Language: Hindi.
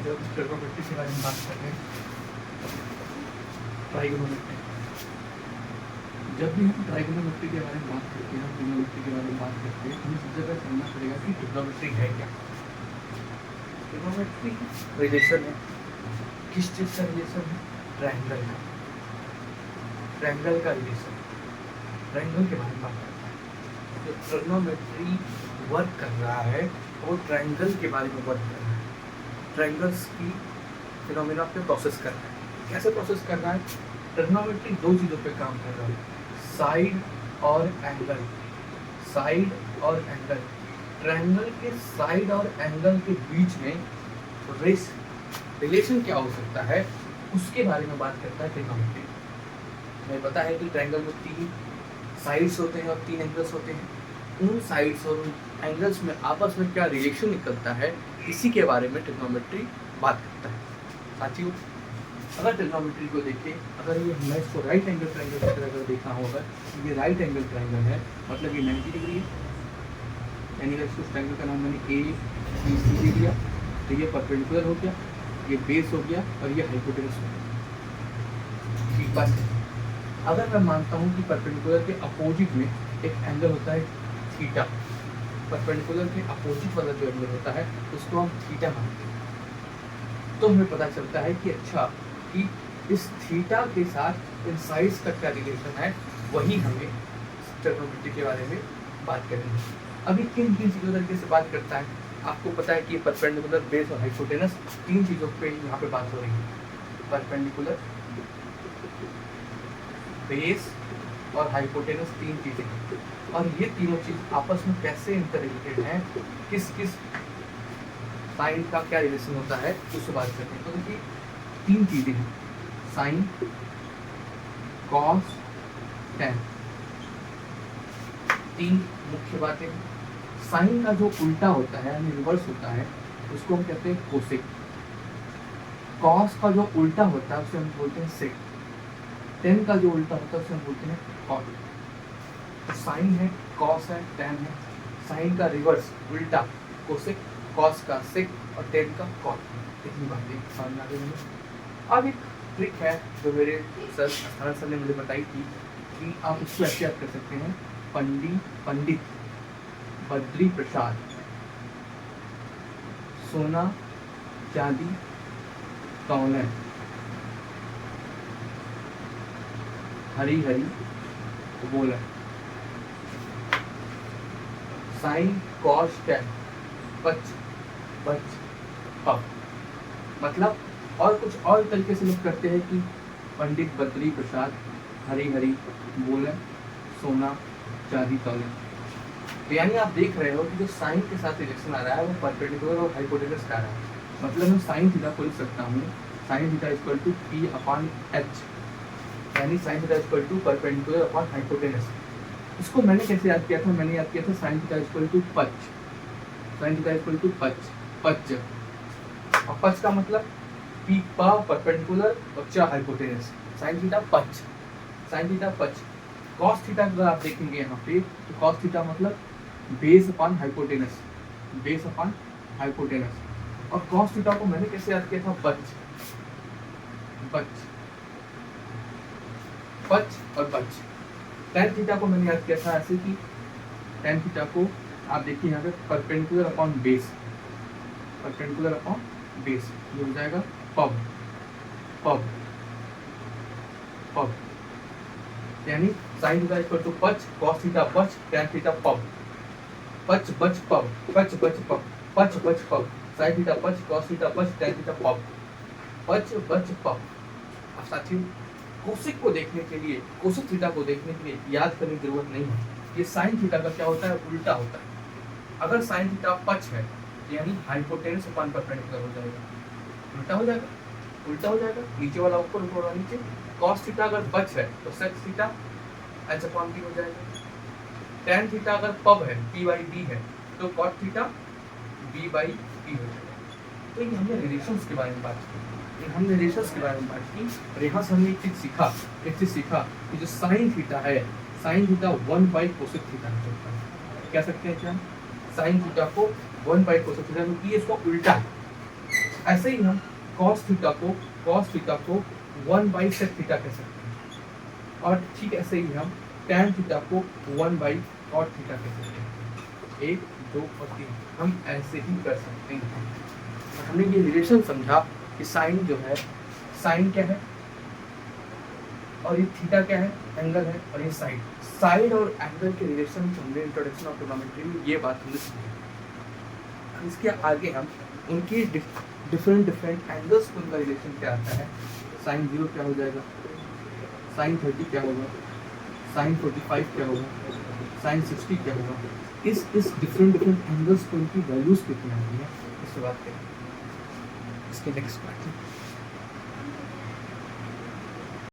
जब ट्रिग्नोमेट्री के बारे में बात कर रहे हैं, ट्राइगोनोमेट्री, जब भी हम ट्राइगोनोमेट्री के बारे में बात करते हैं, ट्रिग्नोमेट्री के बारे में बात करते हैं, हमें सबसे पहले समझना पड़ेगा कि ट्रिग्नोमेट्री है क्या। ट्रिग्नोमेट्री रिलेशन है, किस चीज़ का रिलेशन है? ट्रायंगल का, ट्रायंगल का रिलेशन, ट्रायंगल के बारे में बात करता है। जो ट्रिग्नोमेट्री वर्क कर रहा है वो ट्रायंगल के बारे में वर्क कर रहा है, ट्रायंगल्स की फिनोमेना पे प्रोसेस कर रहा है। कैसे प्रोसेस कर रहा है? ट्रिग्नोमेट्री दो चीज़ों पे काम कर रहा है, साइड और एंगल, साइड और एंगल। ट्रायंगल के साइड और एंगल के बीच में रिलेशन क्या हो सकता है उसके बारे में बात करता है ट्रिग्नोमेट्री। हमें पता है कि ट्रायंगल में 3 साइड्स होते हैं और 3 एंगल्स होते हैं। उन साइड्स और एंगल्स में आपस में क्या रिलेशन निकलता है, इसी के बारे में ट्रिग्नोमेट्री बात करता है। साथियों, अगर ट्रिग्नोमेट्री को देखें, अगर ये मैं इसको राइट एंगल ट्रायंगल की तरह अगर देखना होगा, ये राइट एंगल ट्रायंगल है, मतलब ये 90 डिग्री है, यानी अगर इस ट्रायंगल का नाम मैंने ABC दे दिया, तो ये परपेंडिकुलर हो गया, ये बेस हो गया और ये हाइपोटेनस हो गया। ठीक बात है। अगर मैं मानता हूँ कि परपेंडिकुलर के अपोजिट में एक एंगल होता है थीटा, परपेंडिकुलर के अपोजिट वाला जो एंगल होता है उसको हम थीटा मानते हैं, तो हमें पता चलता है कि अच्छा कि इस थीटा के साथ इन साइड्स का क्या रिलेशन है, वही हमें ट्रिग्नोमेट्री के बारे में बात करेंगे। अभी किन चीज़ों तरीके से बात करता है? आपको पता है कि परपेंडिकुलर, बेस और हाइपोटेनस, 3 चीज़ों पे यहाँ पे बात हो रही है। परपेंडिकुलर, बेस और हाइपोटेनस 3 चीज़ें हैं, और ये तीनों चीज़ आपस में कैसे इंटर रिलेटेड हैं, किस किस साइन का क्या रिलेशन होता है, उससे बात करते हैं। तो देखिए 3 चीज़ें हैं, साइन, कॉस, टैन, 3 मुख्य बातें हैं। साइन का जो उल्टा होता है यानी रिवर्स होता है उसको हम कहते हैं कोसेक। कॉस का जो उल्टा होता है उसे हम बोलते हैं सेक। टेन का जो उल्टा होता है उसे हम बोलते हैं कॉट। साइन है, कॉस है, टैन है। साइन का रिवर्स उल्टा कोसेक, कॉस का सेक और टेन का कॉट। इतनी बातें सामने आ गई। अब एक ट्रिक है जो मेरे सर ने मुझे बताई थी कि आप इसको ऐसे याद कर सकते हैं, पंडित बद्री प्रसाद, सोना चांदी तौले, हरी हरी बोला। साइन कॉस टैन, पच बच पब। मतलब और कुछ और तरीके से लोग करते हैं कि पंडित बद्री प्रसाद, हरी हरी बोले, सोना चांदी तौले। तो यानी आप देख रहे हो कि जो साइन के साथ रिलेशन आ रहा है वो परपेंडिकुलर और हाइपोटेनस का आ रहा है। मतलब मैं साइन थीटा को लिख सकता हूँ, sign theta equal to P/H, यानी sine theta equal to perpendicular upon hypotenuse. इसको मैंने कैसे याद किया था? मैंने याद किया था साइन थीटा इक्वल टू पच, साइन थीटा इक्वल टू पच, पच। और पच का मतलब P परपेंडिकुलर और च हाइपोटेनस, साइन थीटा पच, साइन थीटा पच। कॉस थीटा अगर आप देखेंगे यहाँ पे तो कॉस थीटा मतलब base upon hypotenuse, base upon hypotenuse. और कॉस थीटा को मैंने कैसे याद किया था? बच, बच, पच और बच। टैन थीटा को मैंने याद किया था ऐसे कि टैन थीटा को आप देखिए यहाँ पे perpendicular upon base, perpendicular upon base, ये हो जाएगा पब, पब, पब। यानी साइन थीटा इक्वल टू पच, कॉस थीटा बच, टैन थीटा पब। पच बच पब, पच बच पब, पच बच पब। साइन थीटा पच, कॉस थीटा बच, टैन थीटा पब, पच बच पब। अब साथियों, कोसेक को देखने के लिए, कोसेक थीटा को देखने के लिए याद करने की जरूरत नहीं है। ये साइन थीटा का क्या होता है? उल्टा होता है। अगर साइन थीटा पच है यानी हाइपोटेनस अपॉन परपेंडिकुलर हो जाएगा, उल्टा हो जाएगा, उल्टा हो जाएगा, नीचे वाला ऊपर, ऊपर वाला नीचे। कॉस थीटा अगर बच है तो सेक थीटा H/P हो जाएगा। टैन थीटा अगर पब है, P/D है, तो कॉट थीटा B/P हो जाएगा। तो ये हमने रिलेशंस के बारे में बात की, हमने रिलेशंस के बारे में बात की। और यहाँ से हमने एक चीज सीखा कि जो साइन थीटा है, साइन थीटा 1/कोसेक थीटा होता है। कह सकते हैं क्या? साइन थीटा को 1/कोसेक थीटा, क्योंकि ये इसका उल्टा है। ऐसे ही हम cos थीटा को 1 बाई sec थीटा कह सकते हैं, और ठीक ऐसे ही हम tan थीटा को 1 बाई cot थीटा कह सकते हैं। 1, 2 और 3 हम ऐसे ही कर सकते हैं। हमने ये रिलेशन समझा कि साइन जो है, साइन क्या है और ये थीटा क्या है, एंगल है, और ये साइड और एंगल के रिलेशन से हमने इंट्रोडक्शन ऑफ ट्रिग्नोमेट्री में ये बात हमने समझी। इसके आगे हम उनकी डिफरेंट एंगल्स को उनका रिलेशन क्या आता है, साइन 0 क्या हो जाएगा, साइन 30 क्या होगा, साइन 45 क्या होगा, साइन 60 क्या होगा, इस डिफरेंट एंगल्स को उनकी वैल्यूज कितनी आती है, इससे बात करेंगे इसके नेक्स्ट पार्ट में।